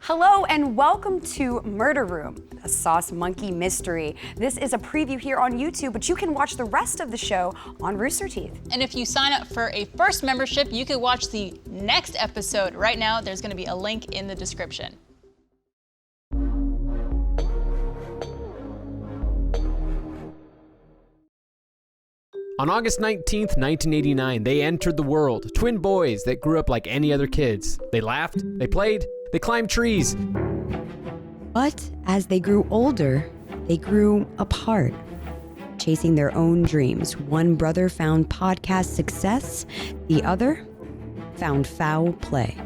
Hello and welcome to Murder Room, a Sauce Monkey mystery. This is a preview here on YouTube, but you can watch the rest of the show on Rooster Teeth. And if you sign up for a first membership, you can watch the next episode. Right now, there's going to be a link in the description. On August 19th, 1989, they entered the world. Twin boys that grew up like any other kids. They laughed, they played, they climbed trees. But as they grew older, they grew apart, chasing their own dreams. One brother found podcast success, the other found foul play.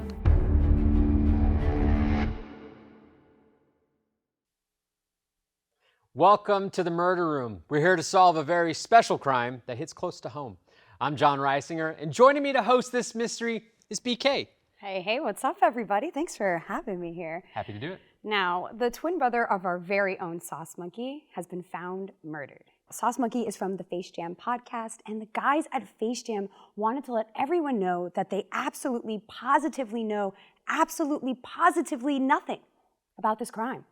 Welcome to the Murder Room. We're here to solve a very special crime that hits close to home. I'm John Reisinger, and joining me to host this mystery is BK. Hey, what's up, everybody? Thanks for having me here. Happy to do it. Now, the twin brother of our very own Sauce Monkey has been found murdered. Sauce Monkey is from the Face Jam podcast, and the guys at Face Jam wanted to let everyone know that they absolutely, positively know absolutely, positively nothing about this crime.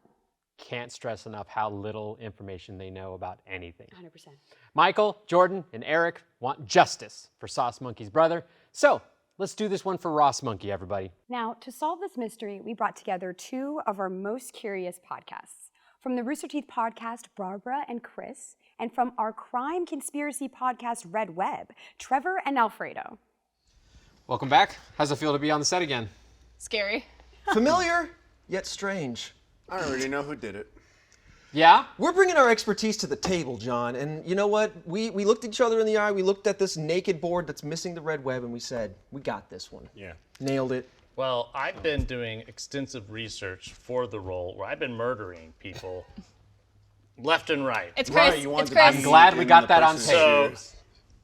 Can't stress enough how little information they know about anything. 100%. Michael, Jordan, and Eric want justice for Sauce Monkey's brother. So let's do this one for Ross Monkey, everybody. Now, to solve this mystery, we brought together two of our most curious podcasts. From the Rooster Teeth podcast, Barbara and Chris, and from our crime conspiracy podcast, Red Web, Trevor and Alfredo. Welcome back. How's it feel to be on the set again? Scary. Familiar, yet strange. I already know who did it. Yeah? We're bringing our expertise to the table, John, and you know what? We looked each other in the eye, we looked at this naked board that's missing the red web, and we said, we got this one. Yeah. Nailed it. Well, I've been doing extensive research for the role where I've been murdering people left and right. It's Chris. Right, you wanted It's to Chris. I'm glad we got that on tape. So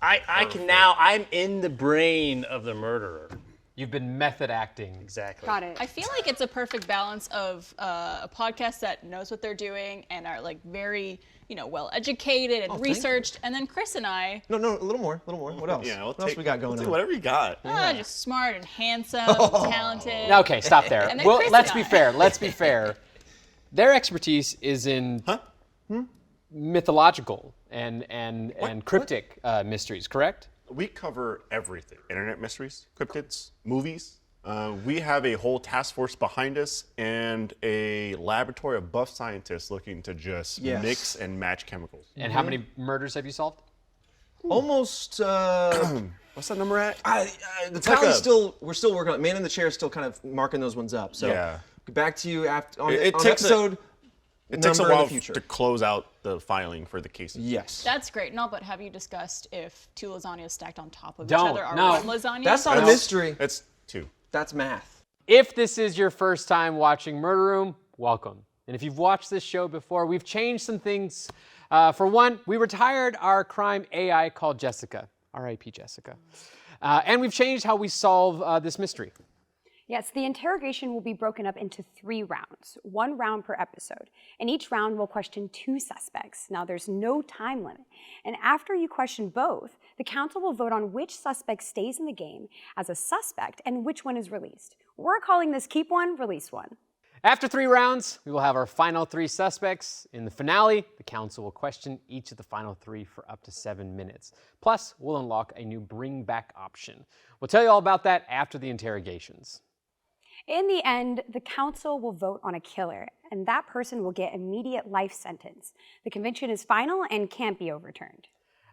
I can now, I'm in the brain of the murderer. You've been method acting. Exactly. Got it. I feel like it's a perfect balance of a podcast that knows what they're doing and are like very, well educated and researched, and then Chris and I, No, a little more. What else? Yeah, what else we got going on? Whatever you got. just smart and handsome, talented. Okay, stop there. And then Well, Chris let's and be I. fair. Let's be fair. Their expertise is in mythological and cryptic mysteries, correct? We cover everything. Internet mysteries, cryptids, movies. We have a whole task force behind us and a laboratory of buff scientists looking to just mix and match chemicals. And how many murders have you solved? Almost, What's that number at? the tally's still, we're still working on it. Man in the chair is still kind of marking those ones up. So Yeah. get back to you after, on It on takes a- episode It takes a number in while the future. to close out the filing for the cases. Yes. That's great and all, but have you discussed if two lasagnas stacked on top of Don't, each other are no. one lasagna? That's not a mystery. It's two. That's math. If this is your first time watching Murder Room, welcome. And if you've watched this show before, we've changed some things. For one, we retired our crime AI called Jessica. R.I.P. Jessica. And we've changed how we solve this mystery. Yes, the interrogation will be broken up into 3 rounds, 1 round per episode. And each round will question 2 suspects. Now, there's no time limit. And after you question both, the council will vote on which suspect stays in the game as a suspect and which one is released. We're calling this Keep One, Release One. After 3 rounds, we will have our final 3 suspects. In the finale, the council will question each of the final 3 for up to 7 minutes. Plus, we'll unlock a new bring back option. We'll tell you all about that after the interrogations. In the end, the council will vote on a killer, and that person will get immediate life sentence. The conviction is final and can't be overturned.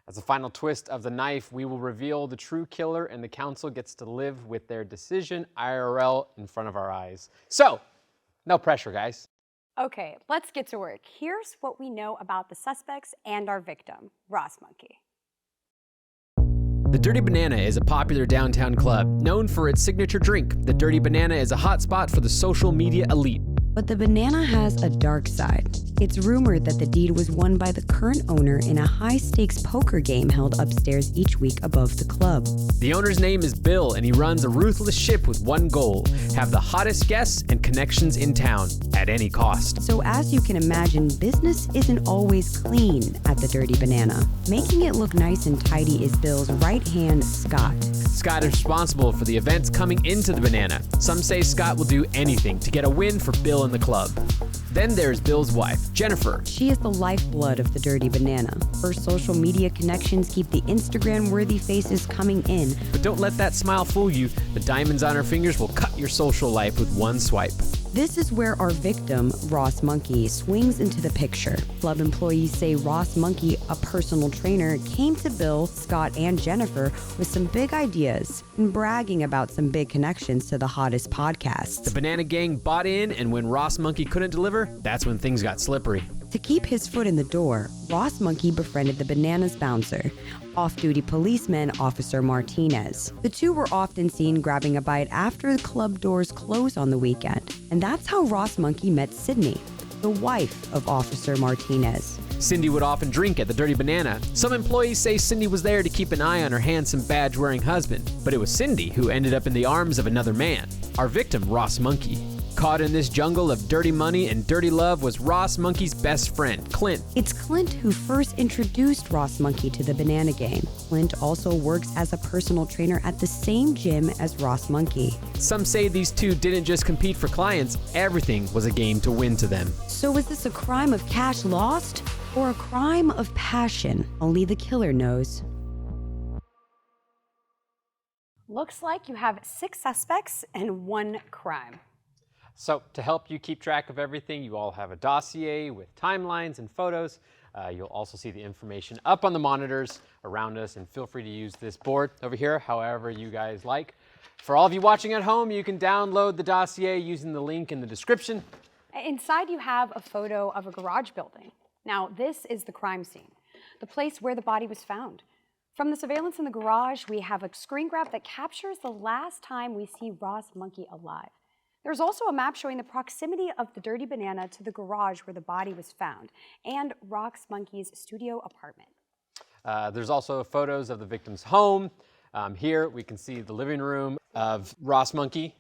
As a final twist of the knife, we will reveal the true killer, and the council gets to live with their decision IRL in front of our eyes. So, no pressure, guys. Okay, let's get to work. Here's what we know about the suspects and our victim, Ross Monkey. The Dirty Banana is a popular downtown club known for its signature drink. The Dirty Banana is a hotspot for the social media elite. But the banana has a dark side. It's rumored that the deed was won by the current owner in a high-stakes poker game held upstairs each week above the club. The owner's name is Bill, and he runs a ruthless ship with one goal: have the hottest guests and connections in town at any cost. So as you can imagine, business isn't always clean at the Dirty Banana. Making it look nice and tidy is Bill's right hand, Scott. Scott is responsible for the events coming into the banana. Some say Scott will do anything to get a win for Bill and the club. Then there's Bill's wife, Jennifer. She is the lifeblood of the Dirty Banana. Her social media connections keep the Instagram-worthy faces coming in. But don't let that smile fool you. The diamonds on her fingers will cut your social life with one swipe. This is where our victim, Ross Monkey, swings into the picture. Club employees say Ross Monkey, a personal trainer, came to Bill, Scott, and Jennifer with some big ideas and bragging about some big connections to the hottest podcasts. The Banana Gang bought in, and when Ross Monkey couldn't deliver, that's when things got slippery. To keep his foot in the door, Ross Monkey befriended the Banana's bouncer, off-duty policeman Officer Martinez. The two were often seen grabbing a bite after the club doors close on the weekend. And that's how Ross Monkey met Sydney, the wife of Officer Martinez. Cindy would often drink at the Dirty Banana. Some employees say Cindy was there to keep an eye on her handsome badge-wearing husband, but it was Cindy who ended up in the arms of another man, our victim, Ross Monkey. Caught in this jungle of dirty money and dirty love was Ross Monkey's best friend, Clint. It's Clint who first introduced Ross Monkey to the Banana Game. Clint also works as a personal trainer at the same gym as Ross Monkey. Some say these two didn't just compete for clients, everything was a game to win to them. So was this a crime of cash lost or a crime of passion? Only the killer knows. Looks like you have 6 suspects and 1 crime. So to help you keep track of everything, you all have a dossier with timelines and photos. You'll also see the information up on the monitors around us, and feel free to use this board over here however you guys like. For all of you watching at home, you can download the dossier using the link in the description. Inside you have a photo of a garage building. Now this is the crime scene, the place where the body was found. From the surveillance in the garage, we have a screen grab that captures the last time we see Ross Monkey alive. There's also a map showing the proximity of the Dirty Banana to the garage where the body was found, and Ross Monkey's studio apartment. There's also photos of the victim's home. Here we can see the living room of Ross Monkey.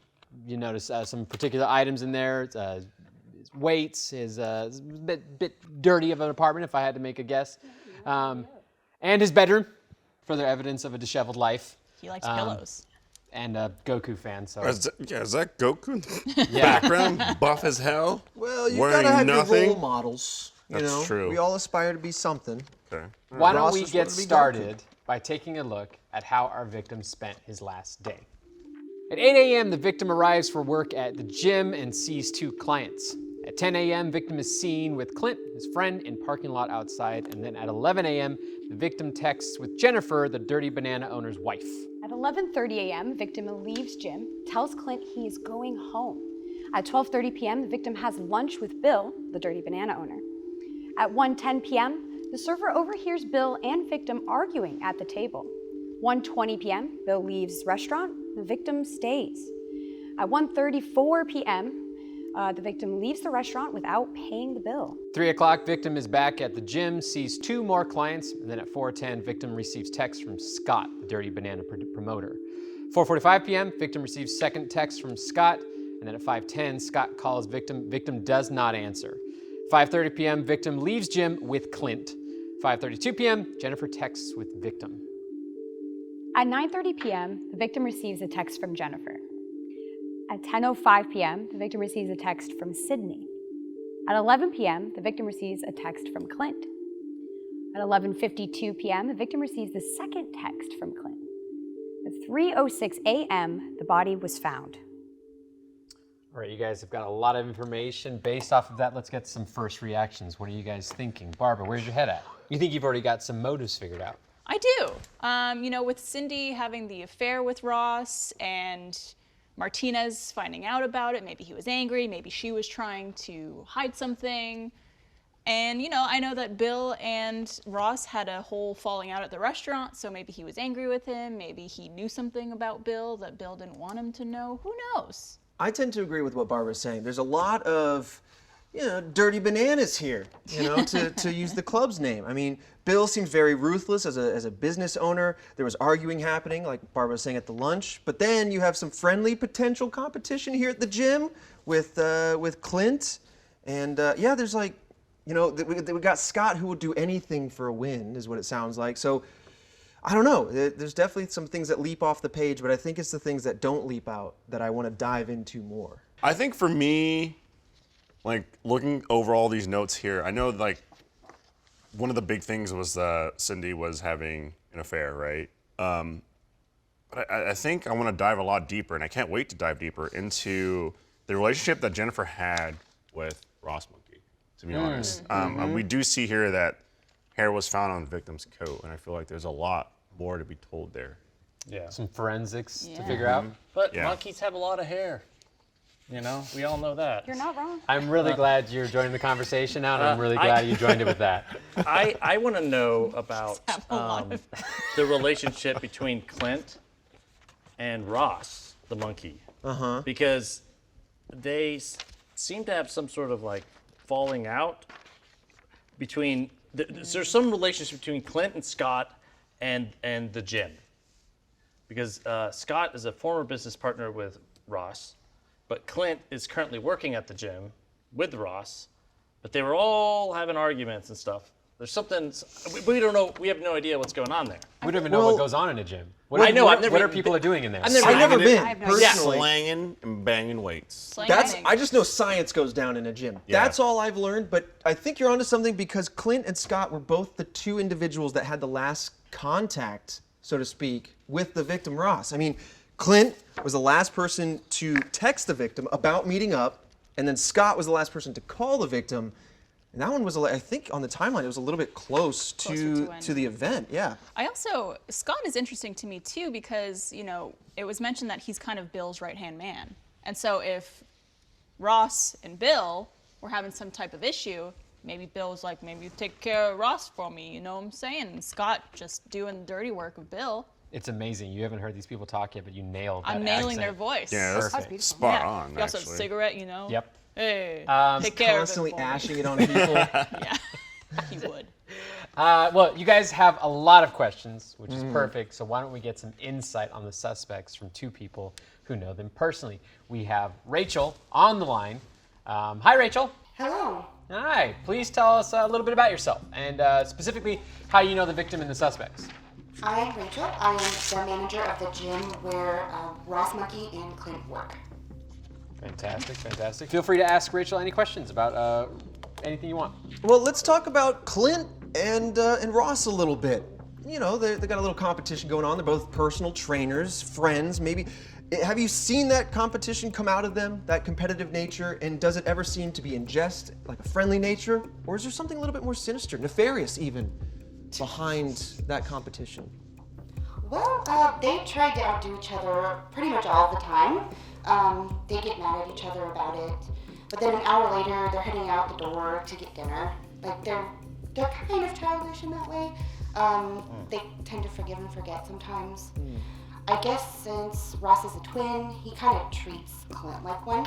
You notice some particular items in there. His weights, his bit dirty of an apartment, if I had to make a guess. And his bedroom, further evidence of a disheveled life. He likes pillows. And a Goku fan, so. Is that Goku in the background? Buff as hell? Well, you wearing gotta have nothing? your role models. That's true. We all aspire to be something. Okay. Why don't Ross we just get wanted to be started by taking a look at how our victim spent his last day. At 8 a.m., the victim arrives for work at the gym and sees 2 clients. At 10 a.m., victim is seen with Clint, his friend, in parking lot outside. And then at 11 a.m., the victim texts with Jennifer, the Dirty Banana owner's wife. At 11:30 a.m., victim leaves gym, tells Clint he is going home. At 12:30 p.m., the victim has lunch with Bill, the Dirty Banana owner. At 1:10 p.m., the server overhears Bill and victim arguing at the table. 1:20 p.m., Bill leaves restaurant, the victim stays. At 1:34 p.m., the victim leaves the restaurant without paying the bill. 3 o'clock, victim is back at the gym, sees 2 more clients, and then at 4:10, victim receives text from Scott, the Dirty Banana promoter. 4:45 p.m., victim receives second text from Scott, and then at 5:10, Scott calls victim. Victim does not answer. 5:30 p.m., victim leaves gym with Clint. 5:32 p.m., Jennifer texts with victim. At 9:30 p.m., the victim receives a text from Jennifer. At 10:05 p.m., the victim receives a text from Sydney. At 11 p.m., the victim receives a text from Clint. At 11:52 p.m., the victim receives the second text from Clint. At 3:06 a.m., the body was found. All right, you guys have got a lot of information. Based off of that, let's get some first reactions. What are you guys thinking? Barbara, where's your head at? You think you've already got some motives figured out? I do. With Cindy having the affair with Ross and Martinez finding out about it, maybe he was angry, maybe she was trying to hide something. And, I know that Bill and Ross had a whole falling out at the restaurant, so maybe he was angry with him, maybe he knew something about Bill that Bill didn't want him to know. Who knows? I tend to agree with what Barbara's saying. There's a lot of, dirty bananas here, to use the club's name. I mean, Bill seems very ruthless as a business owner. There was arguing happening, like Barbara was saying at the lunch. But then you have some friendly potential competition here at the gym with CLINT. And there's like, we got Scott who would do anything for a win, is what it sounds like. So I don't know. There's definitely some things that leap off the page, but I think it's the things that don't leap out that I want to dive into more. I think for me, like looking over all these notes here, I know like one of the big things was Cindy was having an affair, right? But I think I want to dive a lot deeper, and I can't wait to dive deeper into the relationship that Jennifer had with Ross Monkey, to be honest. We do see here that hair was found on the victim's coat, and I feel like there's a lot more to be told there. Yeah. Some forensics to figure out. But monkeys have a lot of hair. We all know that. You're not wrong. I'm really glad you're joining the conversation now, and I'm really glad you joined it with that. I want to know about the relationship between CLINT and Ross, the monkey. Because they seem to have some sort of like falling out between, there's some relationship between CLINT and Scott and the gym. Because Scott is a former business partner with Ross, but CLINT is currently working at the gym with Ross, but they were all having arguments and stuff. There's something, we don't know, we have no idea what's going on there. We don't even know what goes on in a gym. What I know, What, I've never what are been- people doing in there? I've never been, I have no idea. personally. Slanging and banging weights. I just know science goes down in a gym. Yeah. That's all I've learned, but I think you're onto something because CLINT and Scott were both the two individuals that had the last contact, so to speak, with the victim, Ross. I mean, CLINT was the last person to text the victim about meeting up, and then Scott was the last person to call the victim. And that one was, I think, on the timeline, it was a little bit closer to the event. Yeah. Scott is interesting to me too because, it was mentioned that he's kind of Bill's right-hand man. And so if Ross and Bill were having some type of issue, maybe Bill was like, maybe take care of Ross for me, you know what I'm saying? And Scott just doing the dirty work of Bill. It's amazing. You haven't heard these people talk yet, but you nailed that I'm nailing accent. their voice. Yeah, that's Perfect. spot on, You also have actually. a cigarette, Yep. Hey, Um, take care Constantly of it for me. ashing it on people. Yeah, he would. Well, you guys have a lot of questions, which is perfect. So why don't we get some insight on the suspects from two people who know them personally? We have Rachel on the line. Hi, Rachel. Hello. Hi. Please tell us a little bit about yourself and specifically how you know the victim and the suspects. I am Rachel. I am the manager of the gym where Ross Monkey and CLINT work. Fantastic, fantastic. Feel free to ask Rachel any questions about anything you want. Well, let's talk about CLINT and Ross a little bit. They got a little competition going on. They're both personal trainers, friends, maybe. Have you seen that competition come out of them, that competitive nature? And does it ever seem to be in jest, like a friendly nature? Or is there something a little bit more sinister, nefarious even, behind that competition? Well, they try to outdo each other pretty much all the time. They get mad at each other about it. But then an hour later, they're heading out the door to get dinner. Like, they're kind of childish in that way. They tend to forgive and forget sometimes. I guess since Ross is a twin, he kind of treats CLINT like one,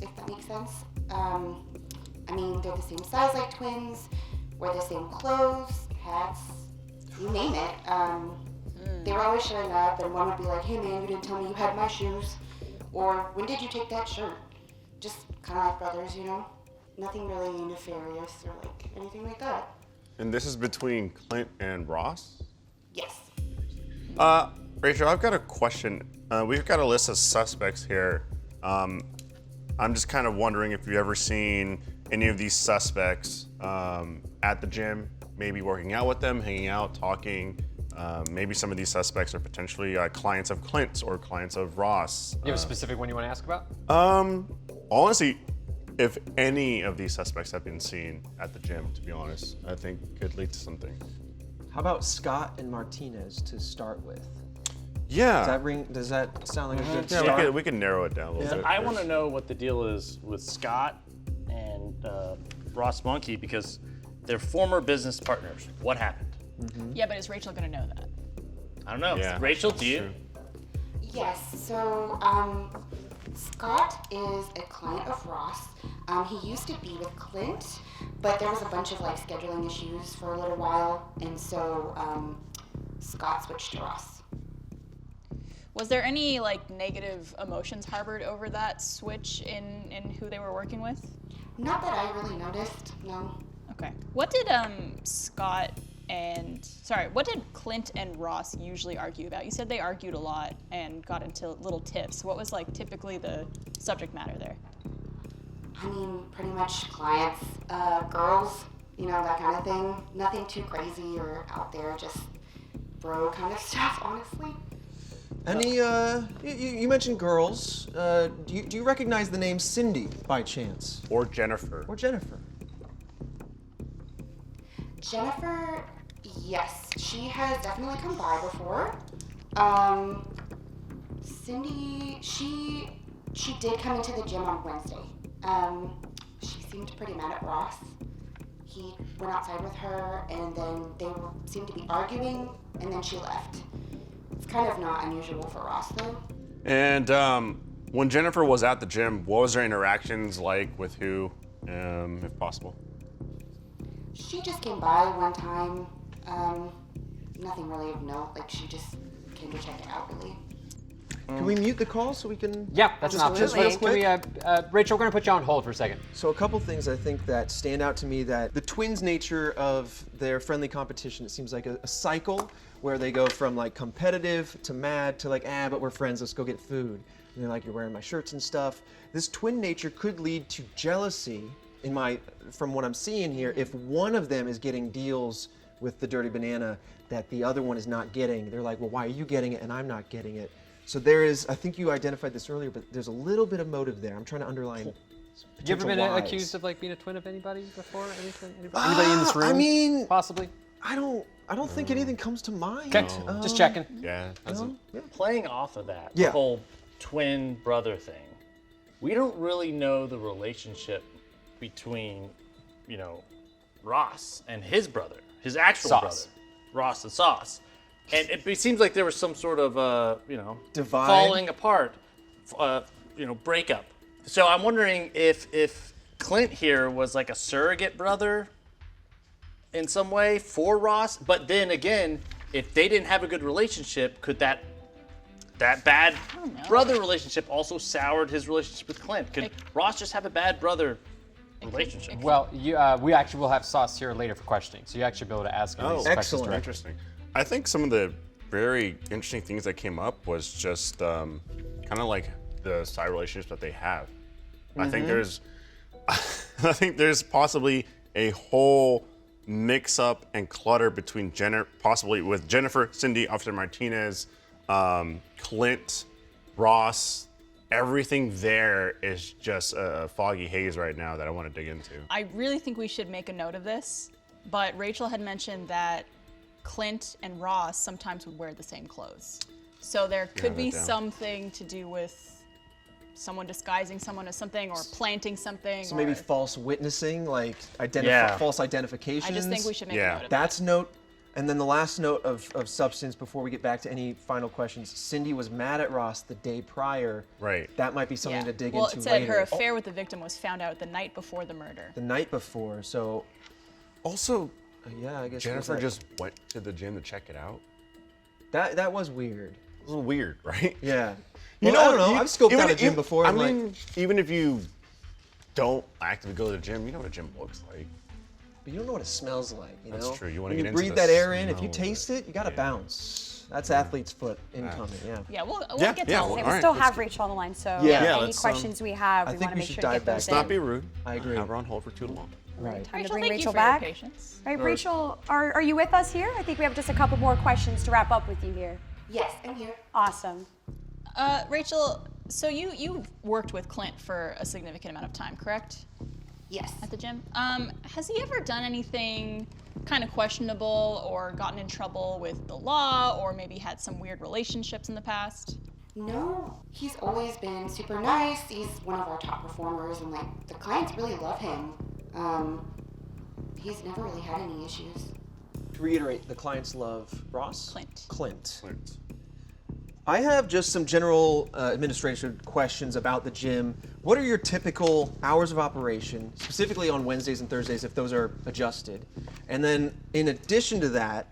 if that makes sense. I mean, they're the same size like twins, wear the same clothes, hats, you name it. They were always showing up, and one would be like, hey man, you didn't tell me you had my shoes. Or, when did you take that shirt? Just kind of like brothers, Nothing really nefarious or like anything like that. And this is between CLINT and Ross? Yes. Rachel, I've got a question. We've got a list of suspects here. I'm just kind of wondering if you've ever seen any of these suspects at the gym, maybe working out with them, hanging out, talking. Maybe some of these suspects are potentially clients of CLINT's or clients of Ross. You have a specific one you want to ask about? Honestly, if any of these suspects have been seen at the gym, to be honest, I think could lead to something. How about Scott and Martinez to start with? Yeah. Does that sound like a good Yeah, start? we can narrow it down a little bit. I want to know what the deal is with Scott and Ross Monkey because they're former business partners. What happened? Yeah, but is Rachel gonna know that? I don't know. Yeah, Rachel, that's do you? true. Yes, so Scott is a client of Ross. He used to be with Clint, but there was a bunch of like scheduling issues for a little while, and so Scott switched to Ross. Was there any like negative emotions harbored over that switch in who they were working with? Not that I really noticed, no. Okay. What did what did Clint and Ross usually argue about? You said they argued a lot and got into little tiffs. What was like typically the subject matter there? I mean, pretty much clients, girls, that kind of thing. Nothing too crazy or out there, just bro kind of stuff, honestly. Any, you mentioned girls. Do you recognize the name Cindy by chance? Or Jennifer. Or Jennifer? Jennifer, yes, she has definitely come by before. Cindy, she did come into the gym on Wednesday. She seemed pretty mad at Ross. He went outside with her, and then they seemed to be arguing, and then she left. It's kind of not unusual for Ross, though. And when Jennifer was at the gym, what was her interactions like with who, if possible? She just came by one time. Nothing really of note. Like, she just came to check it out, really. Can we mute the call so we can? Yeah, that's an option. Just real Can we, quick. Rachel, we're going to put you on hold for a second. So a couple things I think that stand out to me, that the twins' nature of their friendly competition, it seems like a cycle where they go from like competitive to mad to like, but we're friends, let's go get food. And they're like, you're wearing my shirts and stuff. This twin nature could lead to jealousy from what I'm seeing here, if one of them is getting deals with the Dirty Banana that the other one is not getting. They're like, well, why are you getting it and I'm not getting it? So there is, I think you identified this earlier, but there's a little bit of motive there. I'm trying to underline. Have you ever been whys. accused of like being a twin of anybody before? Anybody in this room? I mean, possibly. I don't think anything comes to mind. Okay, just checking. Yeah. Playing off of that, Yeah. the whole twin brother thing, we don't really know the relationship between, Ross and his brother, his actual Sauce. brother, Ross and Sauce. And it seems like there was some sort of, Divide? falling apart, breakup. So I'm wondering if Clint here was like a surrogate brother in some way for Ross, but then again, if they didn't have a good relationship, could that bad brother relationship also soured his relationship with Clint? Could Ross just have a bad brother relationship? Well, we actually will have Sauce here later for questioning, so you actually be able to ask him these questions excellent. directly. Interesting. I think some of the very interesting things that came up was just kind of like the side relationships that they have. I think there's possibly a whole mix-up and clutter between possibly with Jennifer, Cindy, Officer Martinez, Clint, Ross. Everything there is just a foggy haze right now that I want to dig into. I really think we should make a note of this, but Rachel had mentioned that Clint and Ross sometimes would wear the same clothes. So there could be something to do with someone disguising someone as something or planting something. So maybe false witnessing, like false identifications. I just think we should make a note of that. That's note. And then the last note of substance before we get back to any final questions. Cindy was mad at Ross the day prior. Right. That might be something to dig well, into it said later. her affair with the victim was found out the night before the murder. The night before, so Also, yeah, I guess Jennifer just went to the gym to check it out. that was weird. It was weird, right? Yeah. I don't know. I've scoped out a gym before. I and mean, even if you don't actively go to the gym, you know what a gym looks like. but you don't know what it smells like. That's true. You wanna When get you into breathe the that air in. If you smell of taste it, you got to bounce. That's athlete's foot incoming. Yeah. Yeah, we'll Yeah, get to yeah, all well, of We it. all still right, have let's Rachel on the line, so Yeah. Yeah, any let's, questions we have, I we think want to we make should sure to dive get back those in. Not in. be rude. I agree. Have her on hold for too long. Right. Time to Rachel, bring thank Rachel you for back. your patience. All right, Rachel, are you with us here? I think we have just a couple more questions to wrap up with you here. Yes, I'm here. Awesome. Rachel, so you worked with Clint for a significant amount of time, correct? Yes. At the gym. Has he ever done anything kind of questionable or gotten in trouble with the law or maybe had some weird relationships in the past? No, he's always been super nice. He's one of our top performers, and like the clients really love him. He's never really had any issues. To reiterate, the clients love Ross? Clint. Clint. I have just some general administrative questions about the gym. What are your typical hours of operation, specifically on Wednesdays and Thursdays, if those are adjusted? And then, in addition to that,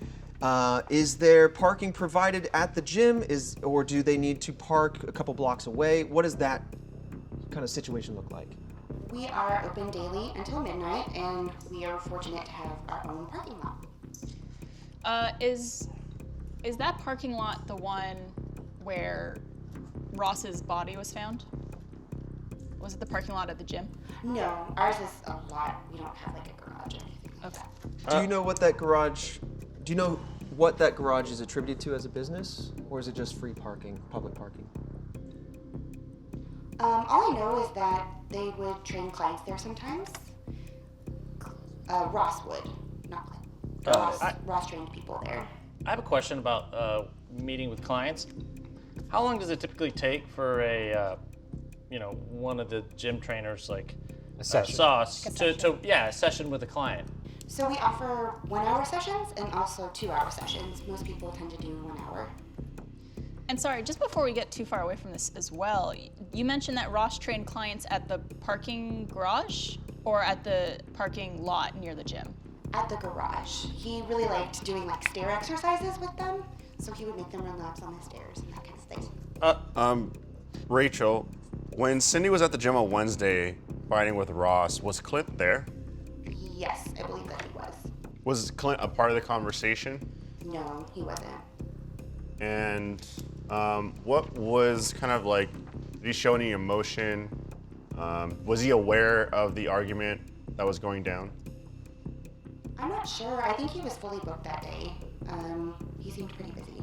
is there parking provided at the gym, or do they need to park a couple blocks away? What does that kind of situation look like? We are open daily until midnight, and we are fortunate to have our own parking lot. Is that parking lot the one where Ross's body was found? Was it the parking lot at the gym? No, ours is a lot. We don't have like a garage or anything. Okay. Do you know what that garage? Do you know what that garage is attributed to as a business, or is it just free parking, public parking? All I know is that they would train clients there sometimes. Ross would, not Clint. Ross trained people there. I have a question about meeting with clients. How long does it typically take for a, one of the gym trainers, like A session. Sauce, a session with a client? So we offer 1 hour sessions and also 2 hour sessions. Most people tend to do 1 hour. And sorry, just before we get too far away from this as well, you mentioned that Ross trained clients at the parking garage or at the parking lot near the gym? At the garage. He really liked doing like stair exercises with them, so he would make them run laps on the stairs and that kind of thing. Rachel, when Cindy was at the gym on Wednesday fighting with Ross, was Clint there? Yes, I believe that he was. Was Clint a part of the conversation? No, he wasn't. And what was kind of like, did he show any emotion? Was he aware of the argument that was going down? I'm not sure. I think he was fully booked that day. He seemed pretty busy.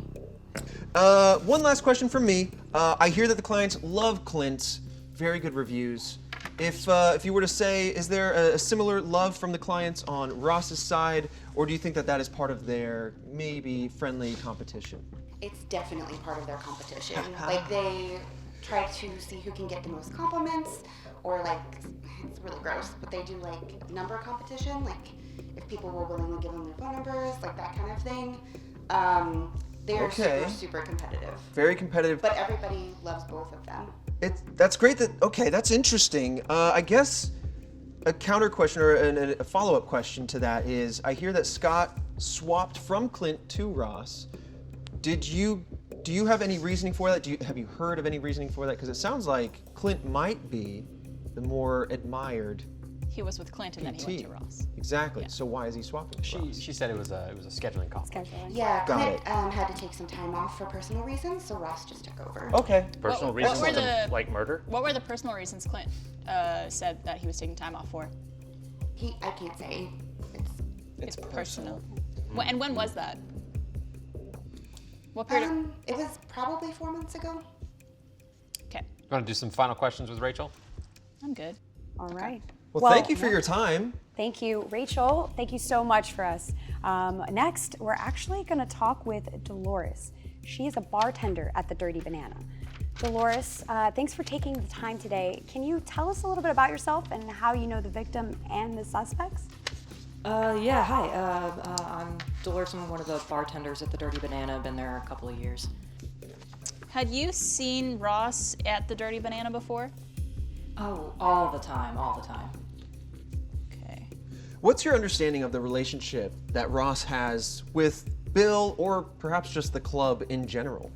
One last question from me. I hear that the clients love Clint. Very good reviews. If you were to say, is there a similar love from the clients on Ross's side, or do you think that that is part of their maybe friendly competition? It's definitely part of their competition. Like they try to see who can get the most compliments, or like, it's really gross, but they do like number competition, like if people will willingly give them their phone numbers, like that kind of thing. They're Okay. super competitive. Very competitive. But everybody loves both of them. That's great. That's interesting. I guess a counter question or a follow-up question to that is, I hear that Scott swapped from Clint to Ross. Do you have any reasoning for that? Have you heard of any reasoning for that? Because it sounds like Clint might be the more admired He was with Clint and then he went to Ross. Exactly. Yeah. So why is he swapping? with Ross? She said it was a scheduling conflict. Yeah, Got Clint it. had to take some time off for personal reasons, so Ross just took over. Okay. Personal What reasons, were the- like murder? What were the personal reasons Clint said that he was taking time off for? I can't say. It's personal. And when was that? What period? It was probably 4 months ago. Okay, You want to do some final questions with Rachel? I'm good. All right. Well, thank you for your time. Thank you, Rachel. Thank you so much for us. Next, we're actually going to talk with Delores. She is a bartender at the Dirty Banana. Dolores, thanks for taking the time today. Can you tell us a little bit about yourself and how you know the victim and the suspects? Yeah, hi. I'm Dolores. I'm one of the bartenders at the Dirty Banana. I've been there a couple of years. Had you seen Ross at the Dirty Banana before? Oh, all the time. Okay. What's your understanding of the relationship that Ross has with Bill, or perhaps just the club in general?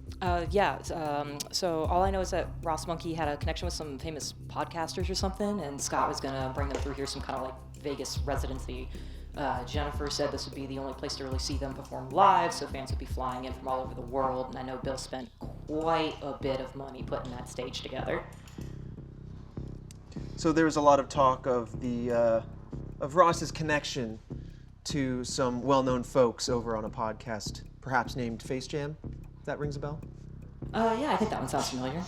So all I know is that Ross Monkey had a connection with some famous podcasters or something, and Scott was gonna bring them through here, some kind of like Vegas residency. Jennifer said this would be the only place to really see them perform live, so fans would be flying in from all over the world, and I know Bill spent quite a bit of money putting that stage together. So there was a lot of talk of of Ross's connection to some well-known folks over on a podcast, perhaps named Face Jam. That rings a bell? Yeah, I think that one sounds familiar.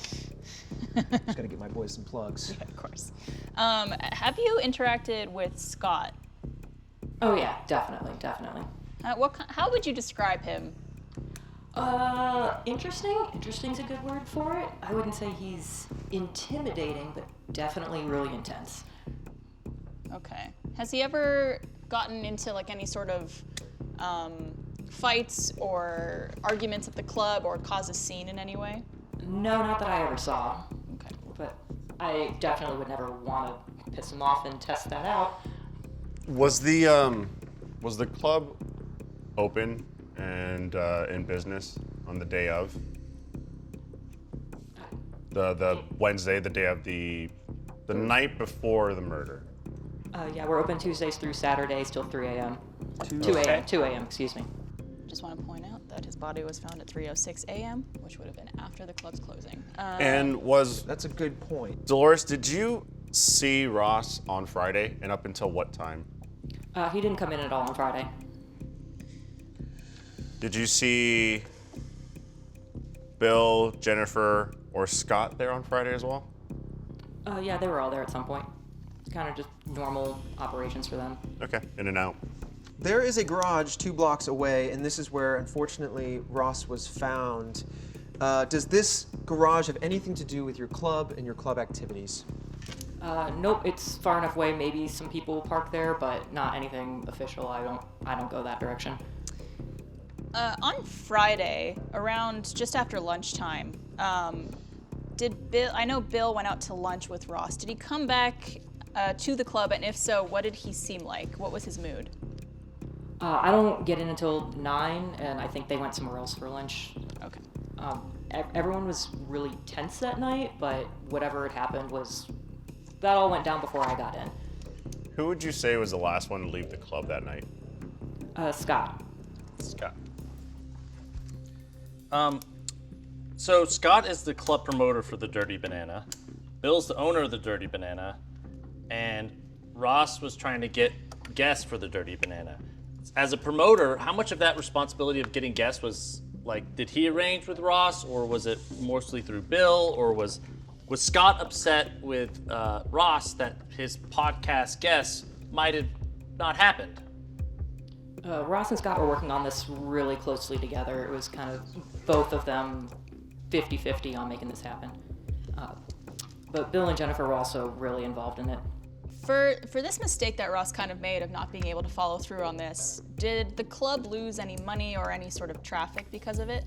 Just gotta get my boys some plugs. Of course. Have you interacted with Scott? Oh yeah, definitely. How would you describe him? Interesting. Interesting's a good word for it. I wouldn't say he's intimidating, but definitely really intense. Okay. Has he ever gotten into like any sort of fights or arguments at the club or cause a scene in any way? No, not that I ever saw. Okay. But I definitely would never want to piss him off and test that out. Was the club open and in business on the day of? The Wednesday, the day of the night before the murder. Yeah, we're open Tuesdays through Saturdays till 3 a.m. 2 a.m., excuse me. Just want to point out that his body was found at 3:06 a.m., which would have been after the club's closing. That's a good point. Dolores, did you see Ross on Friday and up until what time? He didn't come in at all on Friday. Did you see Bill, Jennifer, or Scott there on Friday as well? Yeah, they were all there at some point. It's kind of just normal operations for them. Okay, in and out. There is a garage 2 blocks away, and this is where, unfortunately, Ross was found. Does this garage have anything to do with your club and your club activities? Nope, it's far enough away. Maybe some people park there, but not anything official. I don't go that direction. On Friday, around just after lunchtime, I know Bill went out to lunch with Ross. Did he come back to the club, and if so, what did he seem like? What was his mood? I don't get in until 9, and I think they went somewhere else for lunch. Okay. Everyone was really tense that night, but whatever had happened that all went down before I got in. Who would you say was the last one to leave the club that night? Scott. Scott. So Scott is the club promoter for the Dirty Banana. Bill's the owner of the Dirty Banana, and Ross was trying to get guests for the Dirty Banana. As a promoter, how much of that responsibility of getting guests was did he arrange with Ross, or was it mostly through Bill, or was Scott upset with Ross that his podcast guests might have not happened? Ross and Scott were working on this really closely together. It was kind of both of them 50-50 on making this happen. But Bill and Jennifer were also really involved in it. For this mistake that Ross kind of made of not being able to follow through on this, did the club lose any money or any sort of traffic because of it?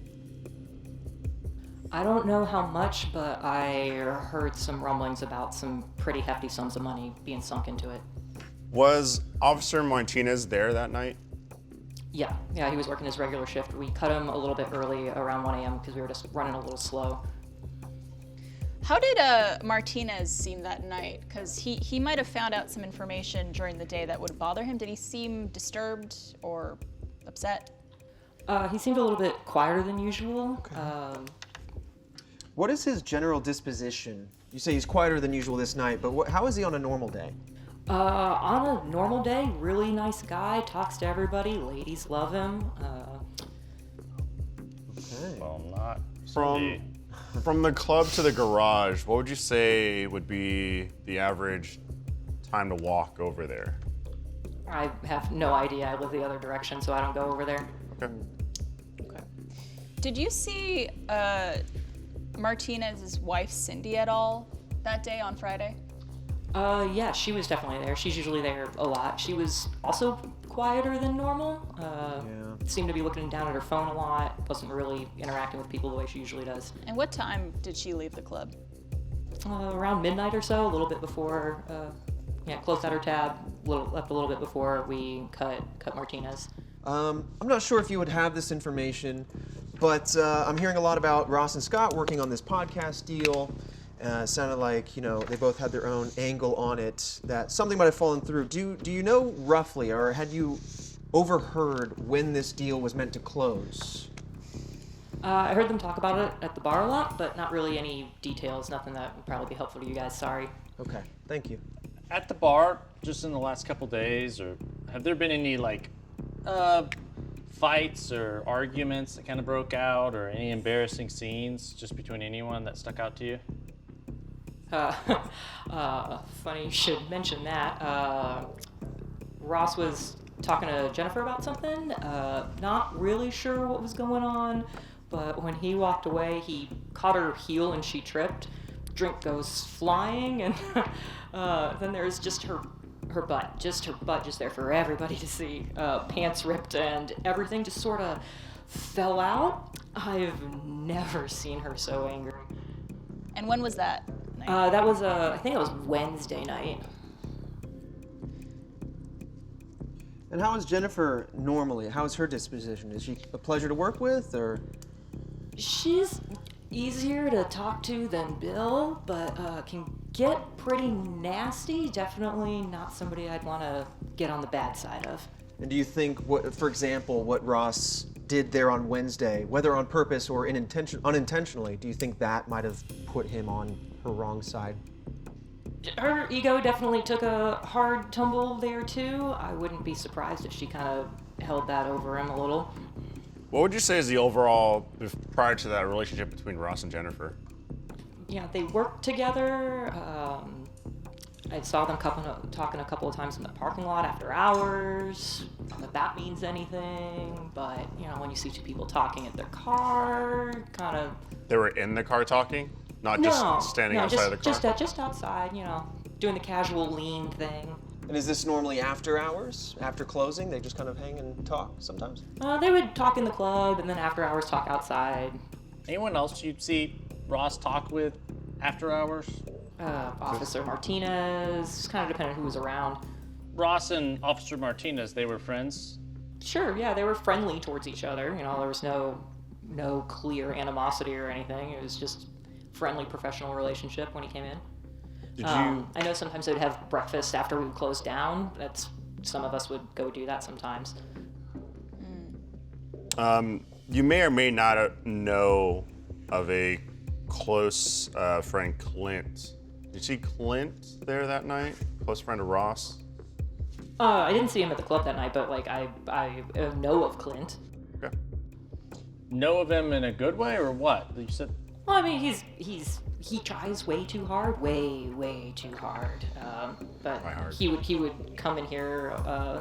I don't know how much, but I heard some rumblings about some pretty hefty sums of money being sunk into it. Was Officer Martinez there that night? Yeah, he was working his regular shift. We cut him a little bit early, around 1 a.m., because we were just running a little slow. How did Martinez seem that night? Because he might have found out some information during the day that would bother him. Did he seem disturbed or upset? He seemed a little bit quieter than usual. Okay. What is his general disposition? You say he's quieter than usual this night, but how is he on a normal day? On a normal day, really nice guy, talks to everybody, ladies love him. Okay. Well, not From the club to the garage, what would you say would be the average time to walk over there? I have no idea. I live the other direction, so I don't go over there. Okay. Did you see Martinez's wife, Cindy, at all that day on Friday? Yeah, she was definitely there. She's usually there a lot. She was also quieter than normal. Seemed to be looking down at her phone a lot. Wasn't really interacting with people the way she usually does. And what time did she leave the club? Around midnight or so, a little bit before. Closed out her tab. Left a little bit before we cut Martinez. I'm not sure if you would have this information, but I'm hearing a lot about Ross and Scott working on this podcast deal. Sounded like, they both had their own angle on it, that something might have fallen through. Do you know roughly, or had you overheard when this deal was meant to close? I heard them talk about it at the bar a lot, but not really any details, nothing that would probably be helpful to you guys, sorry. Okay, thank you. At the bar, just in the last couple days, or have there been any fights or arguments that kind of broke out, or any embarrassing scenes just between anyone that stuck out to you? Funny you should mention that. Ross was talking to Jennifer about something. Not really sure what was going on, but when he walked away, he caught her heel and she tripped. Drink goes flying, and then there's just her her butt just there for everybody to see. Pants ripped and everything just sort of fell out. I've never seen her so angry. And when was that? That was I think it was Wednesday night. And how is Jennifer normally? How is her disposition? Is she a pleasure to work with, or? She's easier to talk to than Bill, but can get pretty nasty. Definitely not somebody I'd want to get on the bad side of. And do you think, for example, what Ross did there on Wednesday, whether on purpose or unintentionally, do you think that might have put him on her wrong side? Her ego definitely took a hard tumble there too. I wouldn't be surprised if she kind of held that over him a little. What would you say is the overall, prior to that relationship between Ross and Jennifer? Yeah, they worked together. I saw them talking a couple of times in the parking lot after hours. Not that means anything, but when you see two people talking at their car, kind of. They were in the car talking, not just standing outside of the car. Just outside, doing the casual lean thing. And is this normally after hours, after closing? They just kind of hang and talk sometimes? They would talk in the club, and then after hours talk outside. Anyone else you'd see Ross talk with after hours? Officer Martinez, just kind of depended who was around. Ross and Officer Martinez, they were friends? Sure, yeah, they were friendly towards each other. There was no clear animosity or anything. It was just friendly professional relationship when he came in. Did you? I know sometimes they'd have breakfast after we closed down. Some of us would go do that sometimes. You may or may not know of a close friend, Clint. Did you see Clint there that night? Close friend of Ross? I didn't see him at the club that night, but I know of Clint. Okay. Know of him in a good way or what? You said. Well, I mean, he tries way too hard, way too hard. But he would come in here.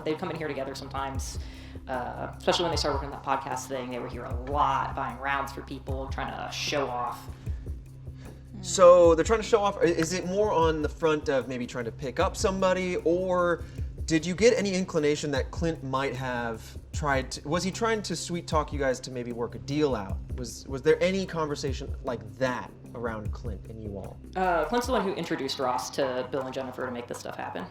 They'd come in here together sometimes, especially when they started working on that podcast thing. They were here a lot, buying rounds for people, trying to show off. So they're trying to show off. Is it more on the front of maybe trying to pick up somebody, or did you get any inclination that Clint might have tried to, was he trying to sweet talk you guys to maybe work a deal out? Was there any conversation like that around Clint and you all? Clint's the one who introduced Ross to Bill and Jennifer to make this stuff happen.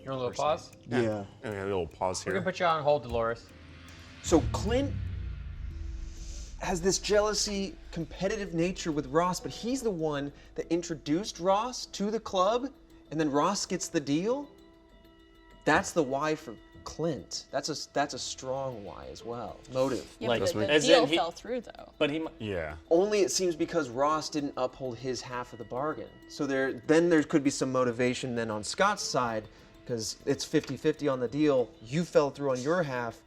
You want a little pause? Yeah. A little pause We're here. gonna put you on hold, Dolores. So Clint has this jealousy, competitive nature with Ross, but he's the one that introduced Ross to the club, and then Ross gets the deal. That's the why for Clint. That's a strong why as well. Motive. Yeah, Like, but the as deal in he- fell through though. But he. Yeah. Only it seems because Ross didn't uphold his half of the bargain. So there could be some motivation then on Scott's side, because it's 50-50 on the deal. You fell through on your half,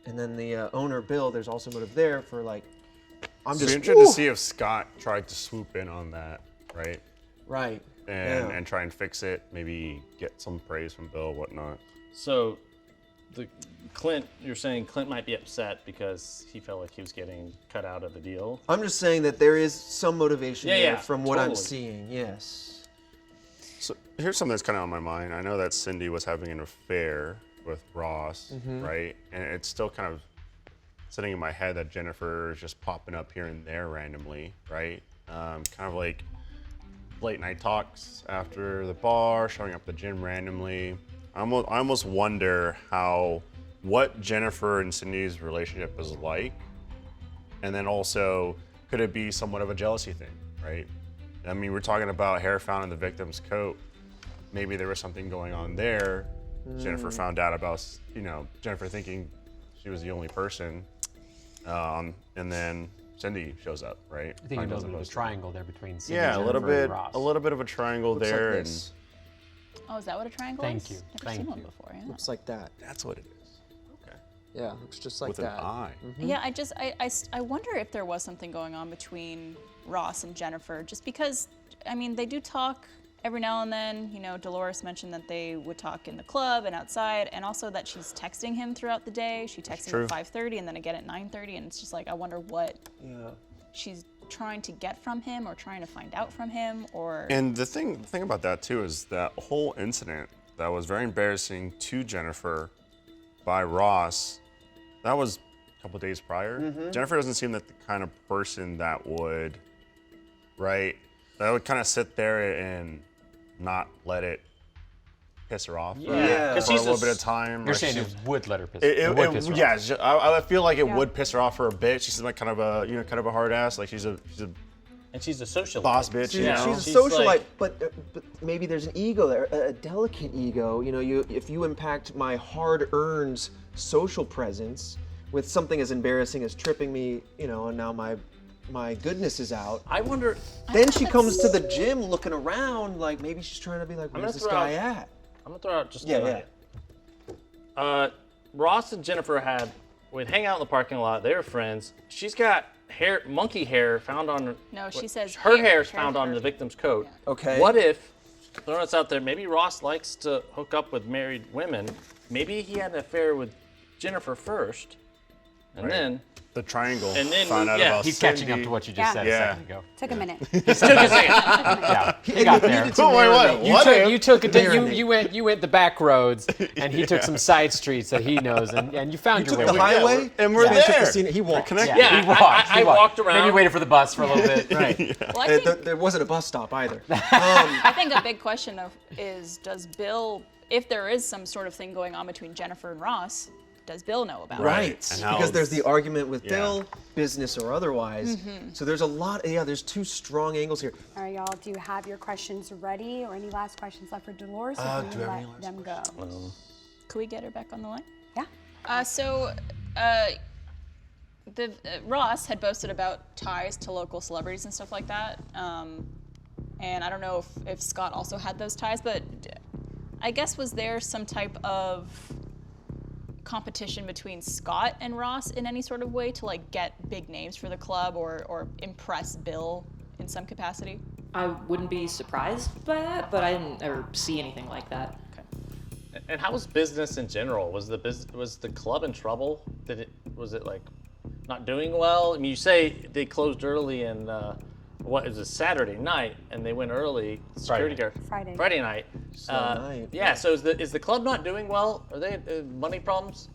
and then the owner, Bill, there's also motive there for like, I'm So just you're interested to see if Scott tried to swoop in on that, right? right. And try and fix it, maybe get some praise from Bill, whatnot. So, you're saying Clint might be upset because he felt like he was getting cut out of the deal. I'm just saying that there is some motivation there Yeah, from what I'm totally. seeing, yes. So here's something that's kind of on my mind. I know that Cindy was having an affair with Ross, right? And it's still kind of sitting in my head that Jennifer is just popping up here and there randomly, right? Kind of like late night talks after the bar, showing up at the gym randomly. I almost wonder what Jennifer and Cindy's relationship is like, and then also could it be somewhat of a jealousy thing, right? I mean, we're talking about hair found in the victim's coat. Maybe there was something going on there. Jennifer found out about, Jennifer thinking she was the only person, and then Cindy shows up, right? I think you're building a triangle there between Cindy, Yeah, Jennifer, and Ross. a little bit of a triangle Looks there, like and this. Oh, is that what a triangle Thank is? you, Never thank seen one you. before. Yeah. Looks like that. that's what it is. Okay. Yeah, looks just like With that. an eye. Yeah, I wonder if there was something going on between Ross and Jennifer, just because, I mean, they do talk every now and then. Dolores mentioned that they would talk in the club and outside, and also that she's texting him throughout the day. She texts him at 5:30 and then again at 9:30, and it's just like, I wonder what she's trying to get from him or trying to find out from him, or... And the thing about that too is that whole incident that was very embarrassing to Jennifer by Ross, that was a couple days prior. Jennifer doesn't seem like the kind of person that would kind of sit there and not let it piss her off for a little bit of time. You're saying it would let her piss. It would piss her off. Yeah, I feel like it would piss her off for a bit. She's like kind of a hard ass. Like she's a And she's a socialite. boss bitch. She's, You know? she's a socialite, like- but maybe there's an ego there, a delicate ego. You know, if you impact my hard-earned social presence with something as embarrassing as tripping me, you know, and now my goodness is out. I wonder. Then she comes to the gym looking around like maybe she's trying to be like, gonna where's this throw guy out- at? I'm gonna throw out just Yeah, an idea. Ross and Jennifer would hang out in the parking lot. They were friends. She's got monkey hair found on her. No, she says her hair- hair is hair- found on hair. the victim's coat. Okay. What if, throwing this out there, maybe Ross likes to hook up with married women. Maybe he had an affair with Jennifer first, and then the triangle. And then found out about He's Cindy. catching up to what you just said a Yeah. second ago. Took a minute. took a second. Yeah, he got there. Needed to marinate. You went the back roads, and he took some side streets that he knows, and you found your Took way. the highway, and we're and took there. the scene. He walked. Connected. Yeah, he walked. I walked around. Maybe waited for the bus for a little bit. Right. Well, I think, There wasn't a bus stop either. I think a big question is, does Bill, if there is some sort of thing going on between Jennifer and Ross, does Bill know about it? Right, And how because there's the it's- argument with yeah. Bill, business or otherwise. So there's a lot. Yeah, there's two strong angles here. All right, y'all, do you have your questions ready or any last questions left for Dolores? Or can do we you have any let last them go? Could we get her back on the line? Yeah. Ross had boasted about ties to local celebrities and stuff like that. And I don't know if Scott also had those ties, but I guess was there some type of competition between Scott and Ross in any sort of way to like get big names for the club or impress Bill in some capacity? I wouldn't be surprised by that, but I didn't ever see anything like that. And how was business in general? Was the club in trouble? Was it like not doing well? I mean, you say they closed early and what is a Saturday night, and they went early. Security guard. Friday night. Night. Yeah. So is the club not doing well? Are they money problems?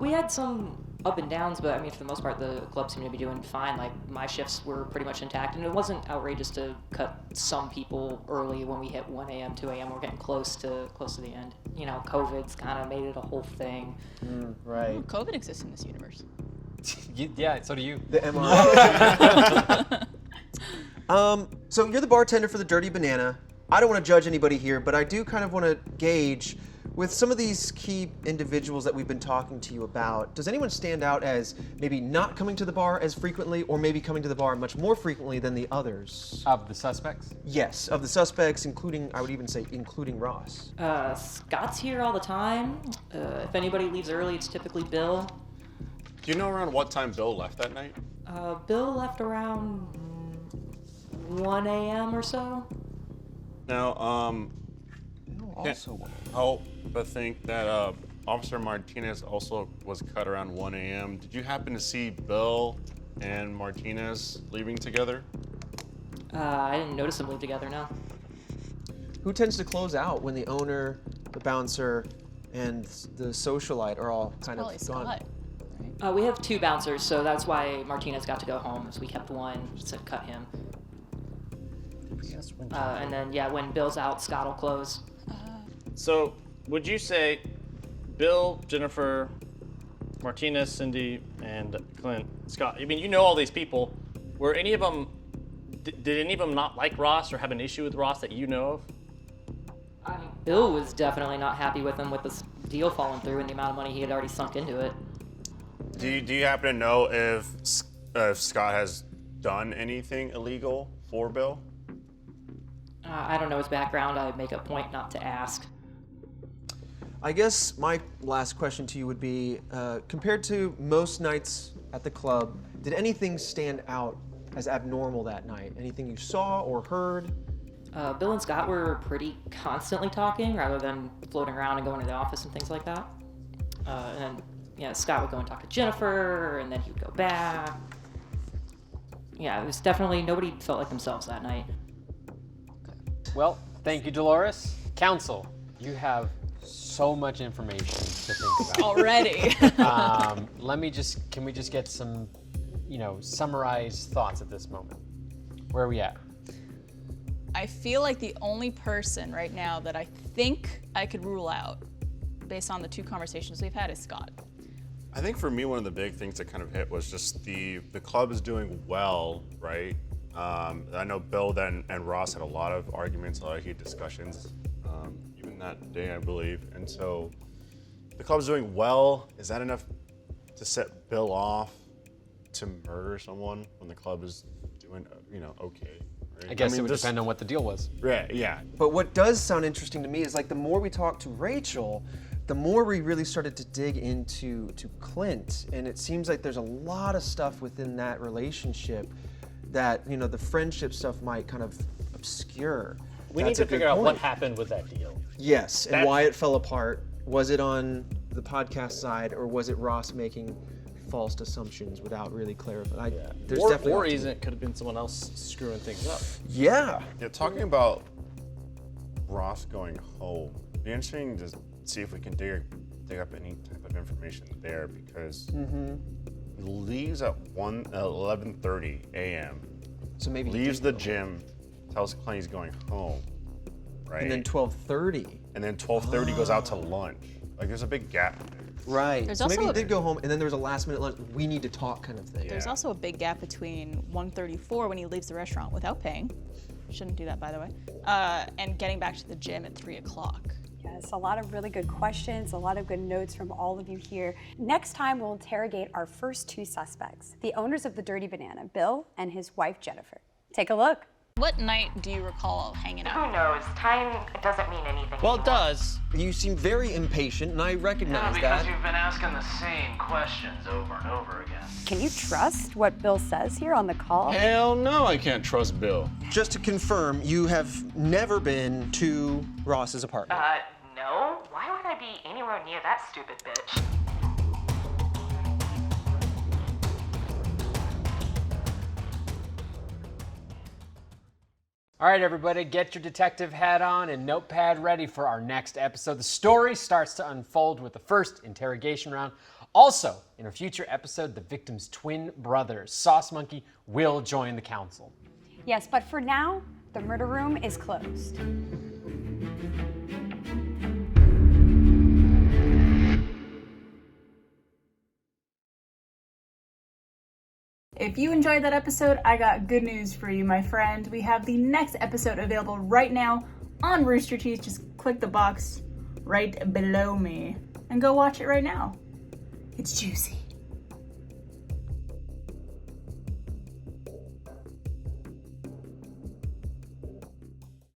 We had some up and downs, but I mean, for the most part, the club seemed to be doing fine. Like my shifts were pretty much intact, and it wasn't outrageous to cut some people early when we hit 1 a.m., 2 a.m. We're getting close to the end. You know, COVID's kind of made it a whole thing. Right. COVID exists in this universe. Yeah, so do you. The MRI. So you're the bartender for the Dirty Banana. I don't want to judge anybody here, but I do kind of want to gauge with some of these key individuals that we've been talking to you about. Does anyone stand out as maybe not coming to the bar as frequently, or maybe coming to the bar much more frequently than the others? Of the suspects? Yes, of the suspects, including, I would even say, including Ross. Scott's here all the time. If anybody leaves early, it's typically Bill. Do you know around what time Bill left that night? Bill left around 1 a.m. or so. Now, Also, help but think that Officer Martinez also was cut around 1 a.m. Did you happen to see Bill and Martinez leaving together? I didn't notice them leave together, no. who tends to close out when the owner, the bouncer, and the socialite are all kind Probably of gone? Scott. We have 2 bouncers, so that's why Martinez got to go home, so we kept 1 to cut him. And then, yeah, when Bill's out, Scott will close. So, would you say Bill, Jennifer, Martinez, Cindy, and Clint, Scott, I mean, you know all these people. Were any of them, did any of them not like Ross or have an issue with Ross that you know of? Bill was definitely not happy with him with this deal falling through and the amount of money he had already sunk into it. Do you happen to know if Scott has done anything illegal for Bill? I don't know his background. I make a point not to ask. I guess my last question to you would be, compared to most nights at the club, did anything stand out as abnormal that night? Anything you saw or heard? Bill and Scott were pretty constantly talking rather than floating around and going to the office and things like that. And then, Scott would go and talk to Jennifer, and then he would go back. Yeah, it was definitely, nobody felt like themselves that night. Well, thank you, Dolores. Counsel, you have so much information to think about. Already. Can we just get some, summarized thoughts at this moment? Where are we at? I feel like the only person right now that I think I could rule out, based on the 2 conversations we've had, is Scott. I think for me, one of the big things that kind of hit was just the club is doing well, right? I know Bill and Ross had a lot of arguments, a lot of heated discussions, even that day, I believe. And so the club's doing well. Is that enough to set Bill off to murder someone when the club is doing, okay? Right? I guess it would depend on what the deal was. Right, yeah. But what does sound interesting to me is like the more we talk to Rachel, the more we really started to dig into Clint, and it seems like there's a lot of stuff within that relationship that the friendship stuff might kind of obscure. We need to figure out what happened with that deal. Yes, and why it fell apart. Was it on the podcast side, or was it Ross making false assumptions without really clarifying? There's definitely or even it could have been someone else screwing things up. Yeah. Yeah, talking about Ross going home, it'd be interesting to see if we can dig up any type of information there, because he leaves at 11:30 a.m. So maybe he leaves did the go gym, tells Clint he's going home, right? And then 12:30. And then 12:30 goes out to lunch. Like, there's a big gap there. Right. There's so maybe also he did go home, and then there was a last-minute lunch. We need to talk, kind of thing. There's also a big gap between 1:34 when he leaves the restaurant without paying. Shouldn't do that, by the way. And getting back to the gym at 3 o'clock. Yes, a lot of really good questions, a lot of good notes from all of you here. Next time, we'll interrogate our first 2 suspects, the owners of the Dirty Banana, Bill and his wife, Jennifer. Take a look. What night do you recall hanging out? Who knows? Time doesn't mean anything. Well, it does. You seem very impatient, and I recognize because that. you've been asking the same questions over and over again. Can you trust what Bill says here on the call? Hell no, I can't trust Bill. Just to confirm, you have never been to Ross's apartment? No. Why would I be anywhere near that stupid bitch? All right, everybody, get your detective hat on and notepad ready for our next episode. The story starts to unfold with the first interrogation round. Also, in a future episode, the victim's twin brother, Sauce Monkey, will join the council. Yes, but for now, the murder room is closed. If you enjoyed that episode, I got good news for you, my friend. We have the next episode available right now on Rooster Teeth. Just click the box right below me and go watch it right now. It's juicy.